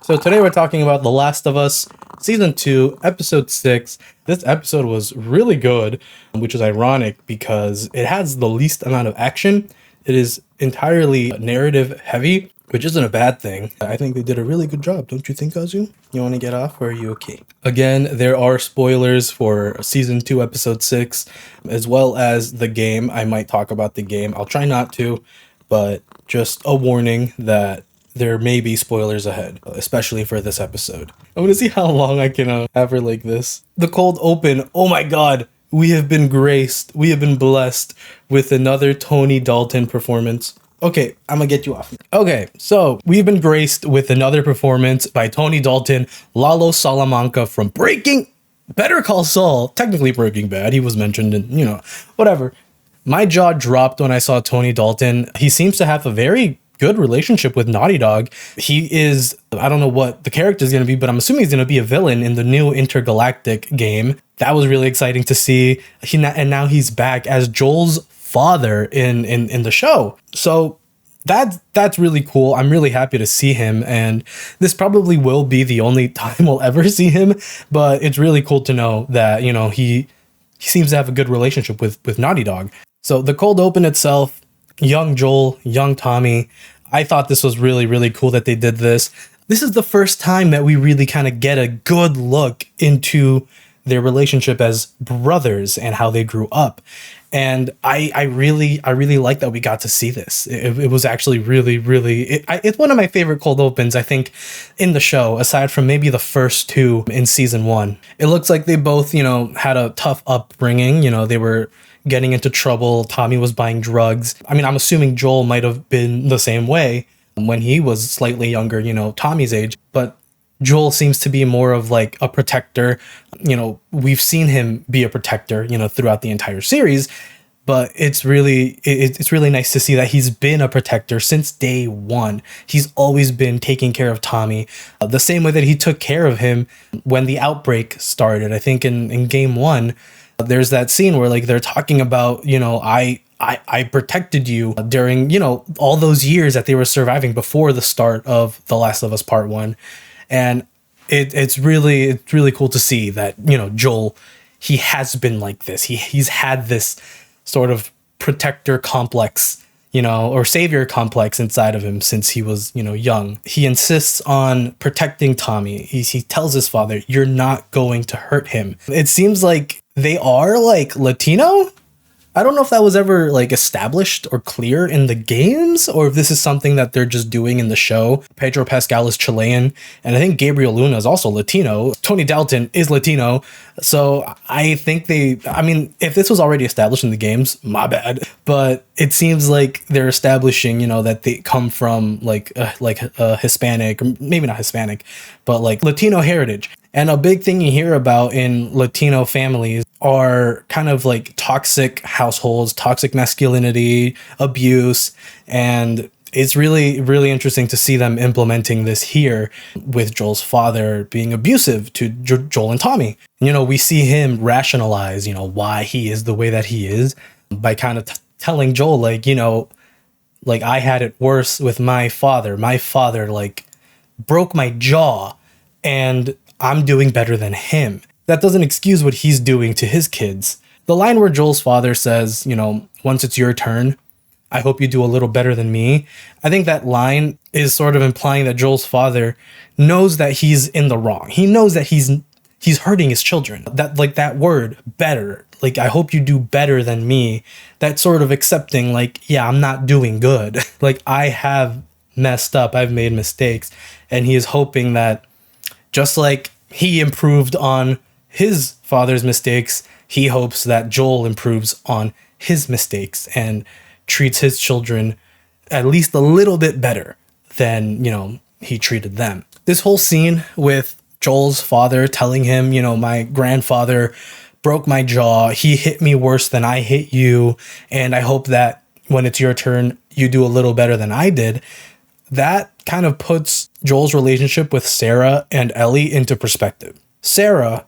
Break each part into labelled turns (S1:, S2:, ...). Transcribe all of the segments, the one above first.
S1: So today we're talking about The Last of Us Season 2, Episode 6. This episode was really good, which is ironic because it has the least amount of action. It is entirely narrative heavy, which isn't a bad thing. I think they did a really good job, don't you think, Kazu? You want to get off, or are you okay? Again, there are spoilers for Season 2, Episode 6, as well as the game. I might talk about the game. I'll try not to, but just a warning that there may be spoilers ahead, especially for this episode. I want to see how long I can have her like this. The cold open, oh my god, we have been graced, we have been blessed with another Tony Dalton performance. Okay, I'm gonna get you off. Okay, so we've been graced with another performance by Tony Dalton, Lalo Salamanca from Better Call Saul, technically Breaking Bad. He was mentioned in, whatever. My jaw dropped when I saw Tony Dalton. He seems to have a very good relationship with Naughty Dog. He is, I don't know what the character is going to be, but I'm assuming he's going to be a villain in the new Intergalactic game. That was really exciting to see. And now he's back as Joel's father in the show. So that's really cool. I'm really happy to see him, and this probably will be the only time we'll ever see him, but it's really cool to know that, he seems to have a good relationship with Naughty Dog. So the cold open itself, young Joel, young Tommy. I thought this was really, really cool that they did this. This is the first time that we really kind of get a good look into their relationship as brothers and how they grew up. And I really like that we got to see this. It was actually really, it's one of my favorite cold opens, I think, in the show, aside from maybe the first two in season 1. It looks like they both, had a tough upbringing. They were getting into trouble. Tommy was buying drugs. I mean, I'm assuming Joel might have been the same way when he was slightly younger, Tommy's age, but Joel seems to be more of like a protector. We've seen him be a protector, throughout the entire series, but it's really nice to see that he's been a protector since day one. He's always been taking care of Tommy, the same way that he took care of him when the outbreak started. I think in game 1, there's that scene where like they're talking about, I protected you during, all those years that they were surviving before the start of The Last of Us Part 1. And it's really cool to see that, Joel, he has been like this. He's had this sort of protector complex, or savior complex inside of him since he was, young. He insists on protecting Tommy. He tells his father, you're not going to hurt him. It seems like they are like Latino. I don't know if that was ever like established or clear in the games, or if this is something that they're just doing in the show. Pedro Pascal is Chilean, and I think Gabriel Luna is also Latino. Tony Dalton is Latino. So I think if this was already established in the games, my bad. But it seems like they're establishing, that they come from like a Hispanic, or maybe not Hispanic, but like Latino heritage. And a big thing you hear about in Latino families are kind of like toxic households, toxic masculinity, abuse. And it's really, really interesting to see them implementing this here with Joel's father being abusive to Joel and Tommy. We see him rationalize, why he is the way that he is by kind of telling Joel, like, like I had it worse with my father. My father like broke my jaw, and I'm doing better than him. That doesn't excuse what he's doing to his kids. The line where Joel's father says, once it's your turn, I hope you do a little better than me. I think that line is sort of implying that Joel's father knows that he's in the wrong. He knows that he's hurting his children. That word, better, like, I hope you do better than me. That sort of accepting, like, yeah, I'm not doing good. Like, I have messed up. I've made mistakes. And he is hoping that just like he improved on his father's mistakes, he hopes that Joel improves on his mistakes and treats his children at least a little bit better than, he treated them. This whole scene with Joel's father telling him, my grandfather broke my jaw. He hit me worse than I hit you. And I hope that when it's your turn, you do a little better than I did. That kind of puts Joel's relationship with Sarah and Ellie into perspective. Sarah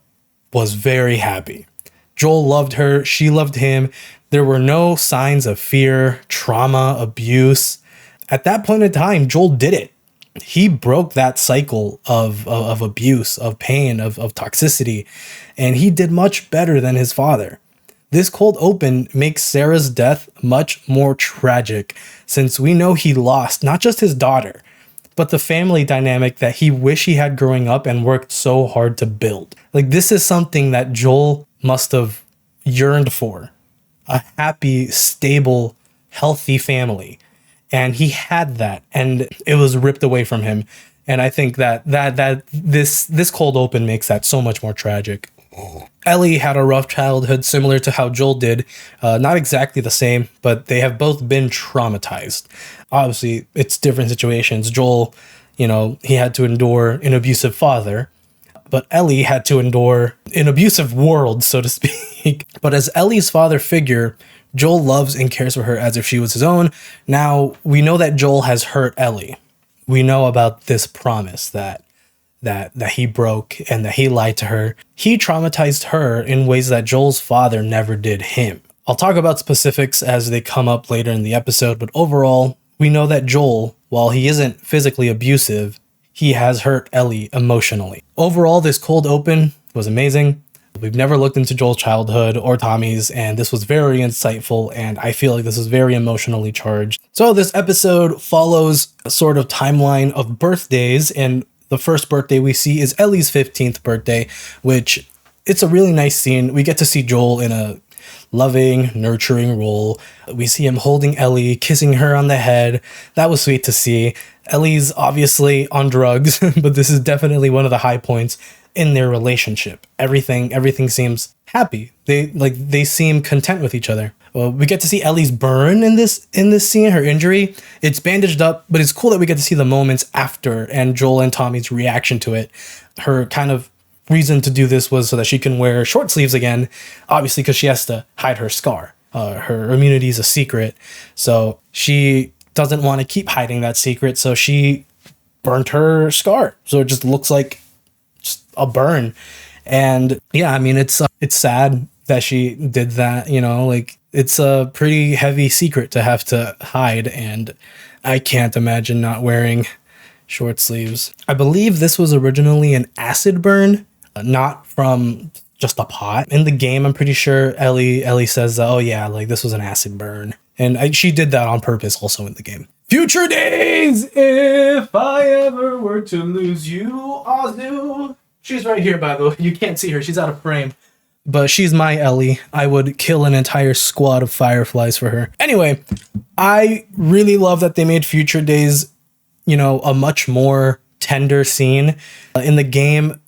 S1: was very happy. Joel loved her. She loved him. There were no signs of fear, trauma, abuse. At that point in time, Joel did it. he broke that cycle of abuse, of pain, of toxicity, and he did much better than his father. This cold open makes Sarah's death much more tragic, since we know he lost not just his daughter, but the family dynamic that he wished he had growing up and worked so hard to build. Like, this is something that Joel must have yearned for. A happy, stable, healthy family. And he had that, and it was ripped away from him. And I think that this cold open makes that so much more tragic. Ellie had a rough childhood similar to how Joel did. Not exactly the same, but they have both been traumatized. Obviously, it's different situations. Joel, he had to endure an abusive father, but Ellie had to endure an abusive world, so to speak. But as Ellie's father figure, Joel loves and cares for her as if she was his own. Now, we know that Joel has hurt Ellie. We know about this promise that he broke and that he lied to her. He traumatized her in ways that Joel's father never did him. I'll talk about specifics as they come up later in the episode, but overall, we know that Joel, while he isn't physically abusive, he has hurt Ellie emotionally. Overall, this cold open was amazing. We've never looked into Joel's childhood or Tommy's, and this was very insightful, and I feel like this is very emotionally charged. So this episode follows a sort of timeline of birthdays, and the first birthday we see is Ellie's 15th birthday, which it's a really nice scene. We get to see Joel in a loving, nurturing role. We see him holding Ellie, kissing her on the head. That was sweet to see. Ellie's obviously on drugs, but this is definitely one of the high points in their relationship. Everything seems happy. They seem content with each other. Well, we get to see Ellie's burn in this scene, her injury. It's bandaged up, but it's cool that we get to see the moments after and Joel and Tommy's reaction to it. Her kind of reason to do this was so that she can wear short sleeves again, obviously because she has to hide her scar. Her immunity is a secret, so she doesn't want to keep hiding that secret, so she burnt her scar. So it just looks like just a burn. And yeah, I mean, it's sad that she did that, it's a pretty heavy secret to have to hide, and I can't imagine not wearing short sleeves. I believe this was originally an acid burn, not from just a pot. In the game, I'm pretty sure Ellie says, oh yeah, this was an acid burn. And she did that on purpose also in the game. Future days, if I ever were to lose you, Azu. She's right here, by the way. You can't see her. She's out of frame. But she's my Ellie. I would kill an entire squad of fireflies for her. Anyway, I really love that they made Future Days, a much more tender scene. In the game,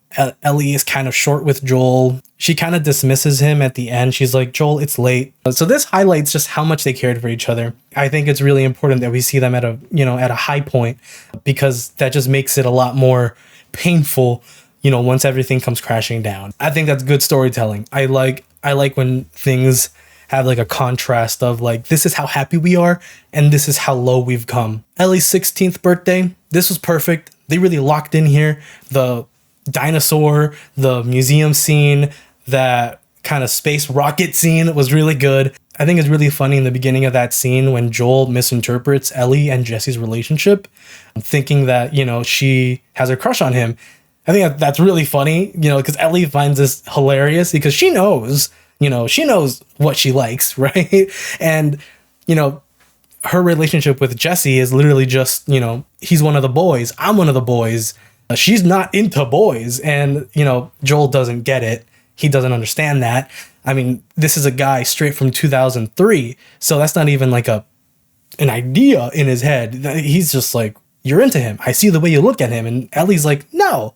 S1: Ellie is kind of short with Joel. She kind of dismisses him at the end. She's like, Joel, it's late. So this highlights just how much they cared for each other. I think it's really important that we see them at a high point, because that just makes it a lot more painful once everything comes crashing down. I think that's good storytelling. I like when things have a contrast of this is how happy we are and this is how low we've come. Ellie's 16th birthday, this was perfect. They really locked in here. The dinosaur, the museum scene, that kind of space rocket scene was really good. I think it's really funny in the beginning of that scene when Joel misinterprets Ellie and Jesse's relationship, thinking that, she has a crush on him. I think that's really funny, because Ellie finds this hilarious because she knows what she likes, right? And, her relationship with Jesse is literally just, he's one of the boys. I'm one of the boys. She's not into boys. And, Joel doesn't get it. He doesn't understand that. I mean, this is a guy straight from 2003. So that's not even an idea in his head. He's just like, you're into him. I see the way you look at him. And Ellie's like, no.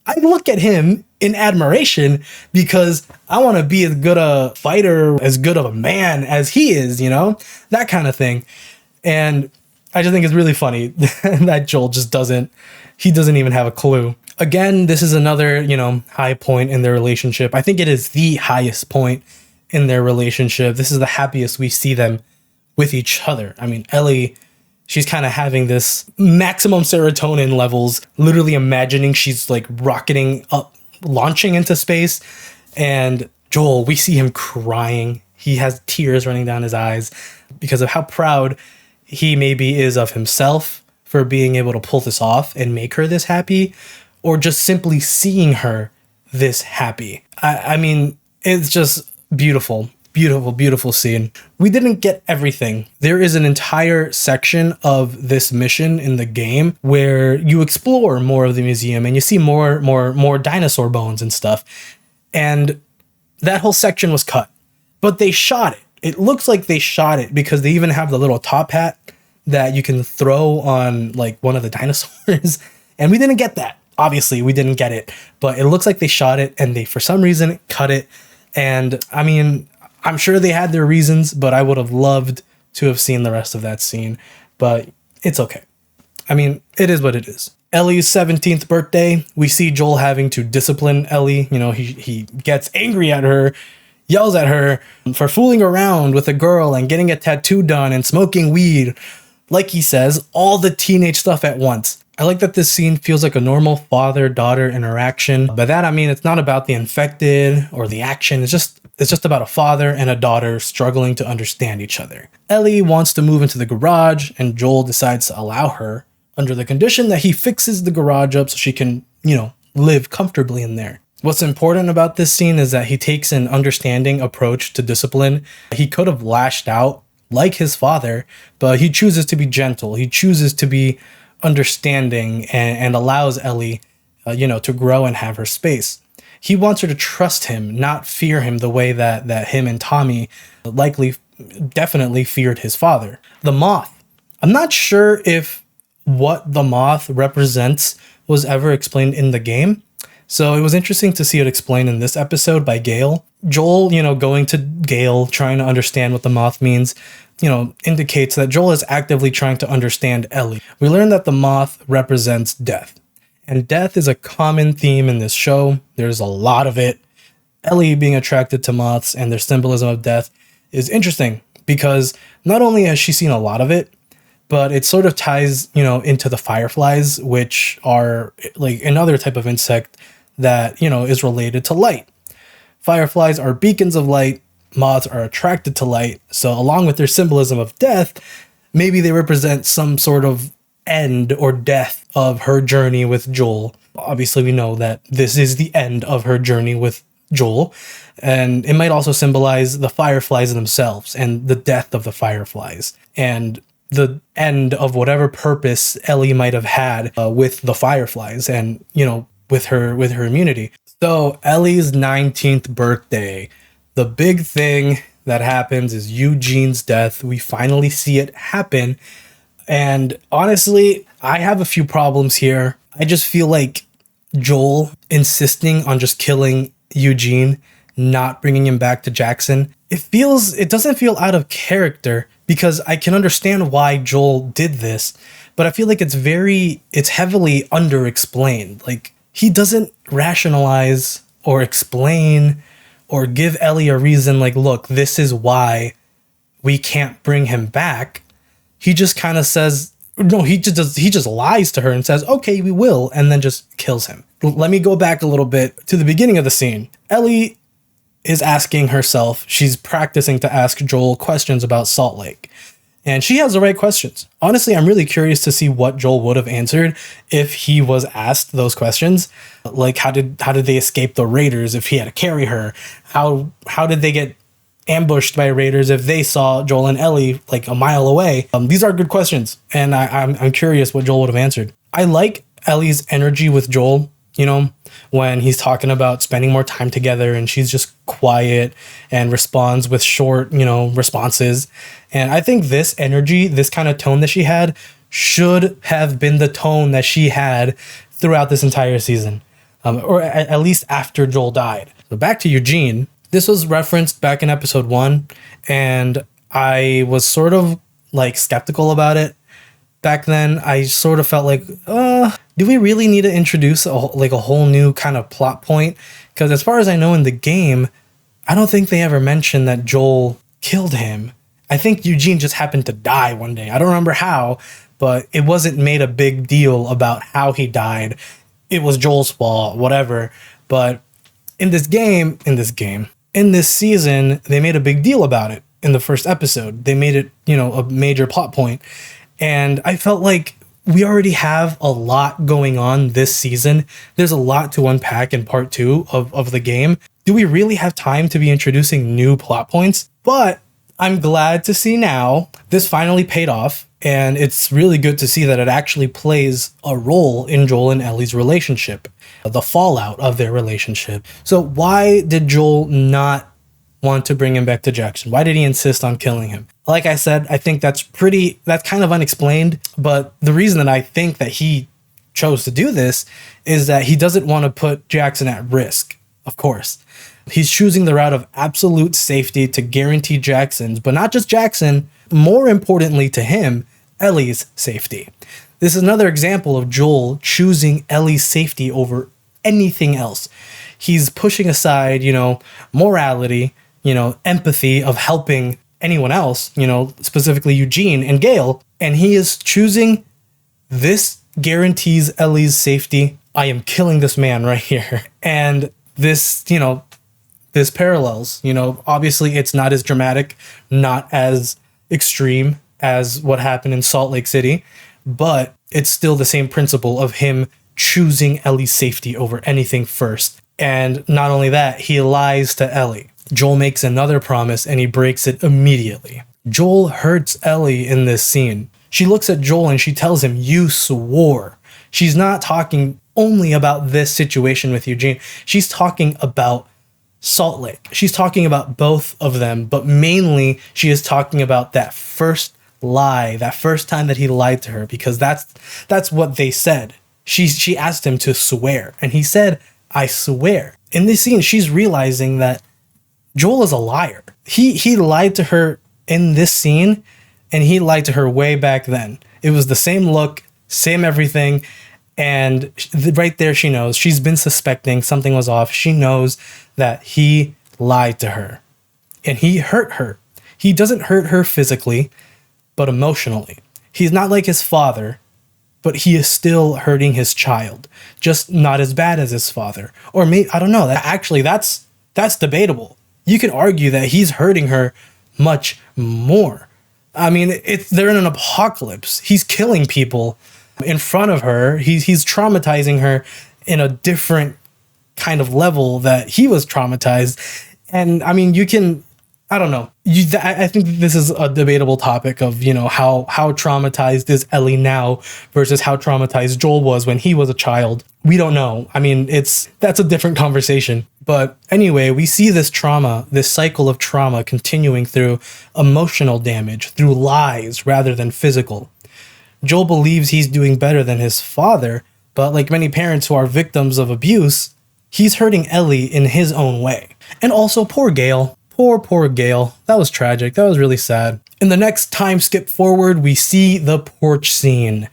S1: I look at him in admiration because I want to be as good a fighter, as good of a man as he is, that kind of thing. And I just think it's really funny that Joel just doesn't even have a clue. Again, this is another, high point in their relationship. I think it is the highest point in their relationship. This is the happiest we see them with each other. I mean, Ellie, she's kind of having this maximum serotonin levels, literally imagining she's rocketing up, launching into space. And Joel, we see him crying. He has tears running down his eyes because of how proud he maybe is of himself for being able to pull this off and make her this happy, or just simply seeing her this happy. I mean, it's just beautiful. Beautiful, beautiful scene. We didn't get everything. There is an entire section of this mission in the game where you explore more of the museum and you see more dinosaur bones and stuff. And that whole section was cut, but they shot it. It looks like they shot it because they even have the little top hat that you can throw on like one of the dinosaurs. And we didn't get that. Obviously, we didn't get it, but it looks like they shot it and they, for some reason, cut it. And I mean, I'm sure they had their reasons, but I would have loved to have seen the rest of that scene, but it's okay. I mean, it is what it is. Ellie's 17th birthday, we see Joel having to discipline Ellie. You know, he gets angry at her, yells at her for fooling around with a girl and getting a tattoo done and smoking weed. Like he says, all the teenage stuff at once. I like that this scene feels like a normal father-daughter interaction. By that, I mean, it's not about the infected or the action. It's just about a father and a daughter struggling to understand each other. Ellie wants to move into the garage, and Joel decides to allow her under the condition that he fixes the garage up so she can, you know, live comfortably in there. What's important about this scene is that he takes an understanding approach to discipline. He could have lashed out like his father, but he chooses to be gentle. He chooses to be understanding and allows Ellie, to grow and have her space. He wants her to trust him, not fear him the way that him and Tommy definitely feared his father. The moth. I'm not sure if what the moth represents was ever explained in the game. So it was interesting to see it explained in this episode by Gale. Joel, going to Gale, trying to understand what the moth means, indicates that Joel is actively trying to understand Ellie. We learn that the moth represents death. And death is a common theme in this show. There's a lot of it. Ellie being attracted to moths and their symbolism of death is interesting because not only has she seen a lot of it, but it sort of ties, into the fireflies, which are like another type of insect that, is related to light. Fireflies are beacons of light. Moths are attracted to light. So along with their symbolism of death, maybe they represent some sort of end or death of her journey with Joel. Obviously, we know that this is the end of her journey with Joel. And it might also symbolize the fireflies themselves and the death of the fireflies and the end of whatever purpose Ellie might have had with the fireflies and, with her immunity. So Ellie's 19th birthday, the big thing that happens is Eugene's death. We finally see it happen. And honestly, I have a few problems here. I just feel like Joel insisting on just killing Eugene, not bringing him back to Jackson, it doesn't feel out of character because I can understand why Joel did this, but I feel like it's heavily underexplained. Like, he doesn't rationalize or explain or give Ellie a reason like, look, this is why we can't bring him back. He just kind of says, no, he just lies to her and says, okay, we will, and then just kills him. Let me go back a little bit to the beginning of the scene. Ellie is asking herself, she's practicing to ask Joel questions about Salt Lake. And she has the right questions. Honestly, I'm really curious to see what Joel would have answered if he was asked those questions. Like, how did they escape the raiders if he had to carry her? How did they get ambushed by raiders if they saw Joel and Ellie like a mile away? These are good questions, and I'm curious what Joel would have answered. I like Ellie's energy with Joel, when he's talking about spending more time together and she's just quiet and responds with short, responses. And I think this energy, this kind of tone that she had should have been the tone that she had throughout this entire season, or at least after Joel died. So back to Eugene. This was referenced back in episode 1, and I was sort of like skeptical about it. Back then, I sort of felt like, do we really need to introduce a whole new kind of plot point? Because as far as I know in the game, I don't think they ever mentioned that Joel killed him. I think Eugene just happened to die one day. I don't remember how, but it wasn't made a big deal about how he died. It was Joel's fault, whatever. But in this season, they made a big deal about it in the first episode. They made it, a major plot point. And I felt like we already have a lot going on this season. There's a lot to unpack in part 2 of the game. Do we really have time to be introducing new plot points? But I'm glad to see now this finally paid off, and it's really good to see that it actually plays a role in Joel and Ellie's relationship, the fallout of their relationship. So why did Joel not want to bring him back to Jackson? Why did he insist on killing him? Like I said, I think that's kind of unexplained, but the reason that I think that he chose to do this is that he doesn't want to put Jackson at risk, of course. He's choosing the route of absolute safety to guarantee Jackson's, but not just Jackson, more importantly to him, Ellie's safety. This is another example of Joel choosing Ellie's safety over anything else. He's pushing aside, morality, empathy of helping anyone else, specifically Eugene and Gale, and he is choosing this guarantees Ellie's safety. I am killing this man right here. And this, this parallels, obviously it's not as dramatic, not as extreme as what happened in Salt Lake City, but it's still the same principle of him choosing Ellie's safety over anything first. And not only that, he lies to Ellie. Joel makes another promise and he breaks it immediately. Joel hurts Ellie in this scene. She looks at Joel and she tells him, "You swore." She's not talking only about this situation with Eugene. She's talking about Salt Lake. She's talking about both of them, but mainly she is talking about that first lie, that first time that he lied to her, because that's what they said. She asked him to swear, and he said, "I swear." In this scene, she's realizing that Joel is a liar. He lied to her in this scene, and he lied to her way back then. It was the same look, same everything, and right there she knows. She's been suspecting something was off. She knows that he lied to her, and he hurt her. He doesn't hurt her physically, but emotionally. He's not like his father, but he is still hurting his child, just not as bad as his father. Or maybe, I don't know, that's debatable. You could argue that he's hurting her much more. I mean, they're in an apocalypse. He's killing people in front of her. He's traumatizing her in a different kind of level that he was traumatized. And I mean, I don't know. I think this is a debatable topic of, how traumatized is Ellie now versus how traumatized Joel was when he was a child. We don't know. I mean, that's a different conversation. But anyway, we see this trauma, this cycle of trauma continuing through emotional damage, through lies rather than physical. Joel believes he's doing better than his father, but like many parents who are victims of abuse, he's hurting Ellie in his own way. And also poor Gale. Poor Gale. That was tragic. That was really sad. In the next time skip forward, we see the porch scene.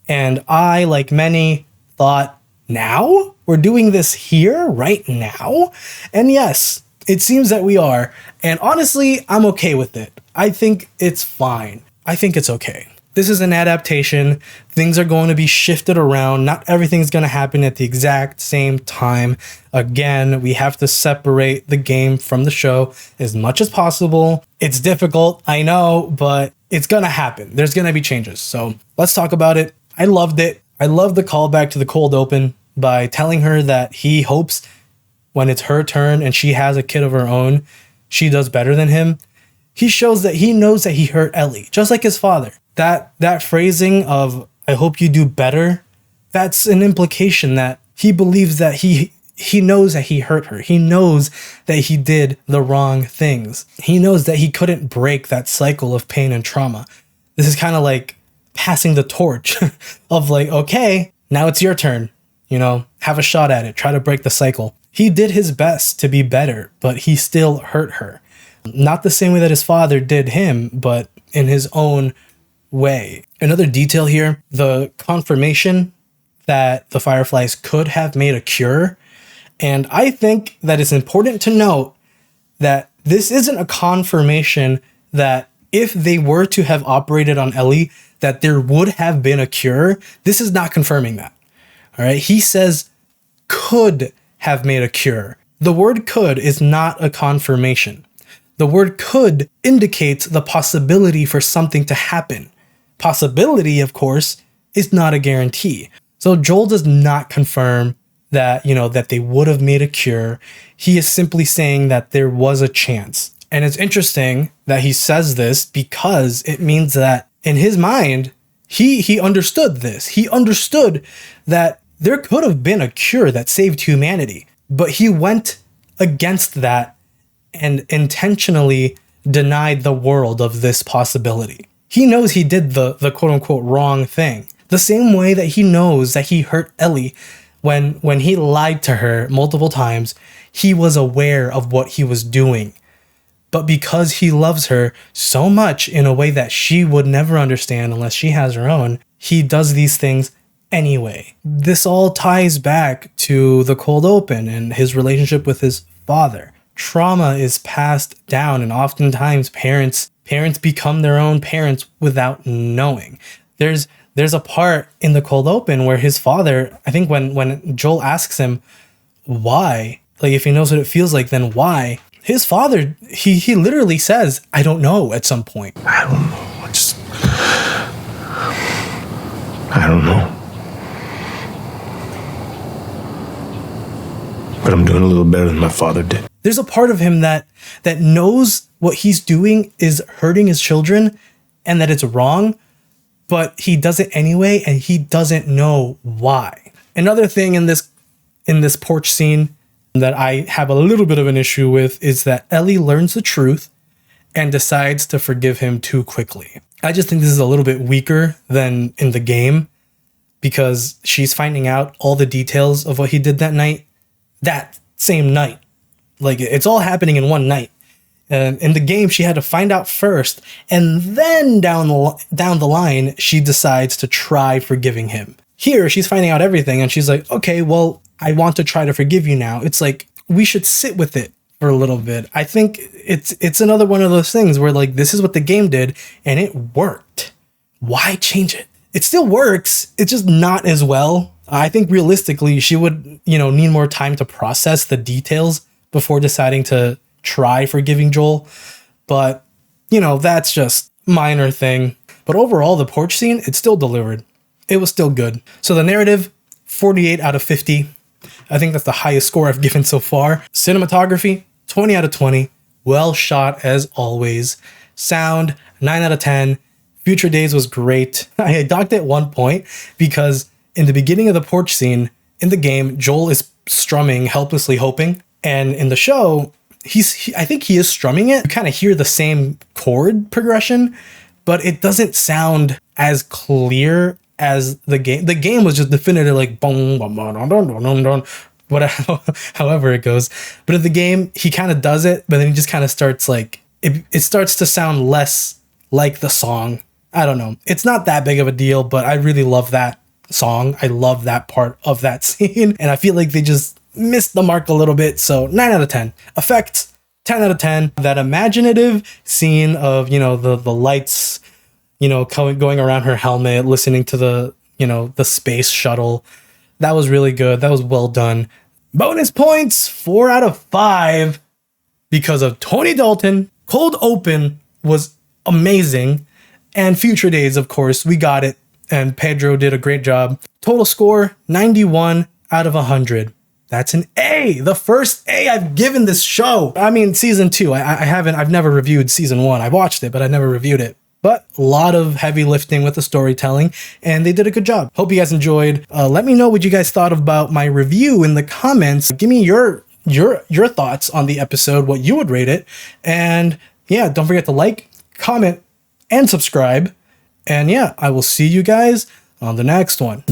S1: And I, like many, thought, now? We're doing this here, right now? And yes, it seems that we are. And honestly, I'm okay with it. I think it's fine. I think it's okay. This is an adaptation. Things are going to be shifted around. Not everything's going to happen at the exact same time. Again, we have to separate the game from the show as much as possible. It's difficult, I know, but it's going to happen. There's going to be changes. So let's talk about it. I loved it. I love the callback to the cold open by telling her that he hopes when it's her turn and she has a kid of her own, she does better than him. He shows that he knows that he hurt Ellie, just like his father. That phrasing of, "I hope you do better," that's an implication that he believes that he knows that he hurt her. He knows that he did the wrong things. He knows that he couldn't break that cycle of pain and trauma. This is kind of like passing the torch of like, okay, now it's your turn. Have a shot at it. Try to break the cycle. He did his best to be better, but he still hurt her. Not the same way that his father did him, but in his own way. Another detail here, the confirmation that the Fireflies could have made a cure. And I think that it's important to note that this isn't a confirmation that if they were to have operated on Ellie, that there would have been a cure. This is not confirming that. All right. He says could have made a cure. The word could is not a confirmation. The word could indicates the possibility for something to happen. Possibility, of course, is not a guarantee. So Joel does not confirm that, that they would have made a cure. He is simply saying that there was a chance. And it's interesting that he says this because it means that in his mind, he understood this. He understood that there could have been a cure that saved humanity, but he went against that and intentionally denied the world of this possibility. He knows he did the quote unquote wrong thing. The same way that he knows that he hurt Ellie when he lied to her multiple times. He was aware of what he was doing. But because he loves her so much in a way that she would never understand unless she has her own, he does these things anyway. This all ties back to the cold open and his relationship with his father. Trauma is passed down, and oftentimes parents become their own parents without knowing. There's a part in the cold open where his father, I think when Joel asks him why, like if he knows what it feels like, then why? His father, he literally says, I don't know at some point.
S2: I don't know. But I'm doing a little better than my father did.
S1: There's a part of him that knows what he's doing is hurting his children and that it's wrong, but he does it anyway and he doesn't know why. Another thing in this porch scene that I have a little bit of an issue with is that Ellie learns the truth and decides to forgive him too quickly. I just think this is a little bit weaker than in the game because she's finding out all the details of what he did that same night. Like it's all happening in one night. And in the game, she had to find out first, and then down the line, she decides to try forgiving him. Here, she's finding out everything, and she's like, okay, well, I want to try to forgive you now. It's like, we should sit with it for a little bit. I think it's another one of those things where like, this is what the game did, and it worked. Why change it? It still works. It's just not as well. I think realistically, she would, need more time to process the details before deciding to try forgiving Joel. But, that's just minor thing. But overall, the porch scene, it still delivered. It was still good. So the narrative, 48 out of 50. I think that's the highest score I've given so far. Cinematography, 20 out of 20. Well shot as always. Sound, 9 out of 10. Future Days was great. I docked at one point because in the beginning of the porch scene in the game, Joel is strumming Helplessly Hoping. And in the show, I think he is strumming it. You kind of hear the same chord progression, but it doesn't sound as clear as the game. The game was just definitive, like boom, boom, boom, boom, boom, boom, whatever, however it goes. But in the game, he kind of does it, but then he just kind of starts like it starts to sound less like the song. I don't know. It's not that big of a deal, but I really love that song. I love that part of that scene, and I feel like they just missed the mark a little bit. So 9 out of 10. Effects, 10 out of 10. That imaginative scene of, the lights, going around her helmet, listening to the space shuttle. That was really good. That was well done. Bonus points, 4 out of 5 because of Tony Dalton. Cold Open was amazing. And Future Days, of course, we got it. And Pedro did a great job. Total score, 91 out of 100. That's an A, the first A I've given this show. I mean, season 2, I've never reviewed season 1. I watched it, but I never reviewed it. But a lot of heavy lifting with the storytelling, and they did a good job. Hope you guys enjoyed. Let me know what you guys thought about my review in the comments. Give me your thoughts on the episode, what you would rate it. And yeah, don't forget to like, comment, and subscribe. And yeah, I will see you guys on the next one.